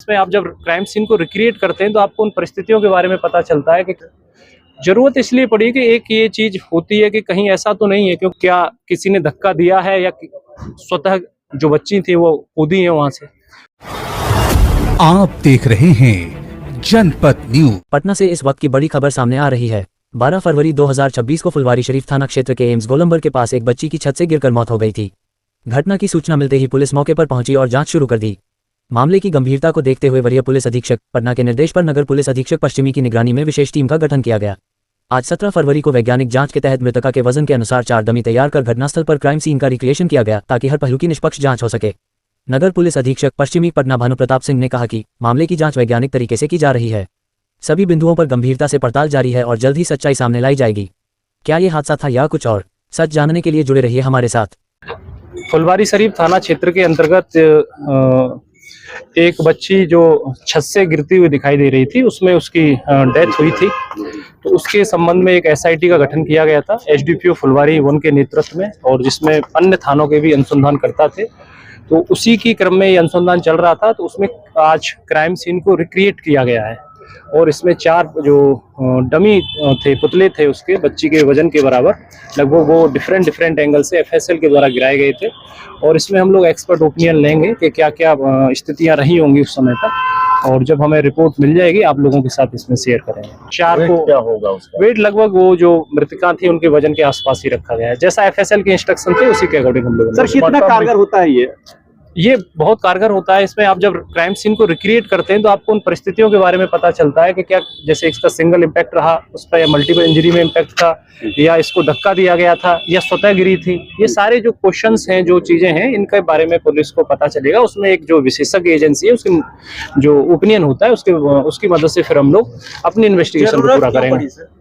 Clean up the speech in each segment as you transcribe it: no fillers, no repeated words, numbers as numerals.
इसमें आप जब क्राइम सीन को रिक्रिएट करते हैं तो आपको उन परिस्थितियों के बारे में पता चलता है कि जरूरत इसलिए पड़ी कि एक ये चीज होती है कि कहीं ऐसा तो नहीं है कि क्या किसी ने धक्का दिया है या स्वतः जो बच्ची थी वो कूदी है वहां से। आप देख रहे हैं जनपद न्यूज। पटना से इस वक्त की बड़ी खबर सामने आ रही है। 12 फरवरी 2026 को फुलवारी शरीफ थाना क्षेत्र के एम्स गोलंबर के पास एक बच्ची की छत से गिरकर मौत हो गई थी। घटना की सूचना मिलते ही पुलिस मौके पर पहुंची और जांच शुरू कर दी। मामले की गंभीरता को देखते हुए वरीय पुलिस अधीक्षक पटना के निर्देश पर नगर पुलिस अधीक्षक पश्चिमी की निगरानी में विशेष टीम का गठन किया गया। आज 17 फरवरी को वैज्ञानिक जांच के तहत मृतका के वजन के अनुसार 4 डमी तैयार कर घटनास्थल पर क्राइम सीन का रिक्रिएशन किया गया ताकि हर पहलू की निष्पक्ष जांच हो सके। नगर पुलिस अधीक्षक पश्चिमी पटना भानु प्रताप सिंह ने कहा कि मामले की जांच वैज्ञानिक तरीके से की जा रही है। सभी बिंदुओं पर गंभीरता से पड़ताल जारी है और जल्द ही सच्चाई सामने लाई जाएगी। क्या ये हादसा था या कुछ और, सच जानने के लिए जुड़े रहिए हमारे साथ। फुलवारी शरीफ थाना क्षेत्र के अंतर्गत एक बच्ची जो छत से गिरती हुई दिखाई दे रही थी, उसमें उसकी डेथ हुई थी। तो उसके संबंध में एक एसआईटी का गठन किया गया था एसडीपीओ फुलवारी 1 के नेतृत्व में, और जिसमें अन्य थानों के भी अनुसंधानकर्ता थे। तो उसी की क्रम में ये अनुसंधान चल रहा था। तो उसमें आज क्राइम सीन को रिक्रिएट किया गया है और इसमें 4 जो डमी थे, पुतले थे उसके बच्ची के वजन के बराबर, लगभग वो डिफरेंट एंगल से एफएसएल के द्वारा गिराए गए थे। और इसमें हम लोग एक्सपर्ट ओपिनियन लेंगे कि क्या क्या स्थितियां रही होंगी उस समय तक, और जब हमें रिपोर्ट मिल जाएगी आप लोगों के साथ इसमें शेयर करेंगे। 4 को क्या होगा उसका वेट, लगभग वो जो मृतका थी उनके वजन के आसपास ही रखा गया है। जैसा एफएसएल के इंस्ट्रक्शन थे उसी के अकॉर्डिंग हम लोग। सर कितना कारगर होता है ये बहुत कारगर होता है। इसमें आप जब क्राइम सीन को रिक्रिएट करते हैं तो आपको उन परिस्थितियों के बारे में पता चलता है कि क्या जैसे इसका सिंगल इम्पैक्ट रहा उस पर, या मल्टीपल इंजरी में इम्पैक्ट था, या इसको धक्का दिया गया था, या स्वतः गिरी थी। ये सारे जो क्वेश्चंस हैं, जो चीजें हैं, इनके बारे में पुलिस को पता चलेगा। उसमें एक जो विशेषज्ञ एजेंसी है उसकी जो ओपिनियन होता है उसकी मदद से फिर हम लोग अपनी इन्वेस्टिगेशन को पूरा करेंगे।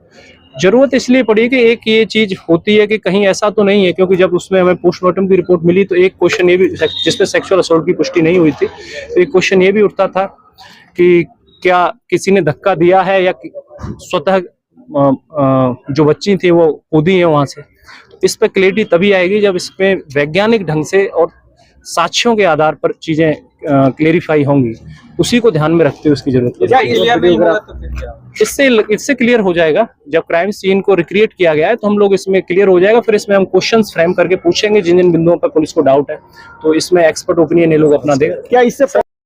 जरूरत इसलिए पड़ी कि एक ये चीज होती है कि कहीं ऐसा तो नहीं है, क्योंकि जब उसमें हमें पोस्टमार्टम की रिपोर्ट मिली तो एक क्वेश्चन ये भी, जिसमें सेक्सुअल असॉल्ट की पुष्टि नहीं हुई थी, तो एक क्वेश्चन ये भी उठता था कि क्या किसी ने धक्का दिया है या स्वतः जो बच्ची थी वो कूदी है वहां से। इस पर क्लैरिटी तभी आएगी जब इसमें वैज्ञानिक ढंग से और साक्ष्यों के आधार पर चीजें क्लेरिफाई होंगी। उसी को ध्यान में रखते हुए उसकी जरूरत है। इससे क्लियर हो जाएगा जब क्राइम सीन को रिक्रिएट किया गया है, तो हम लोग इसमें क्लियर हो जाएगा। फिर इसमें हम क्वेश्चंस फ्रेम करके पूछेंगे जिन जिन बिंदुओं पर पुलिस को डाउट है, तो इसमें एक्सपर्ट ओपिनियन ये लोग अपना देगा। क्या इससे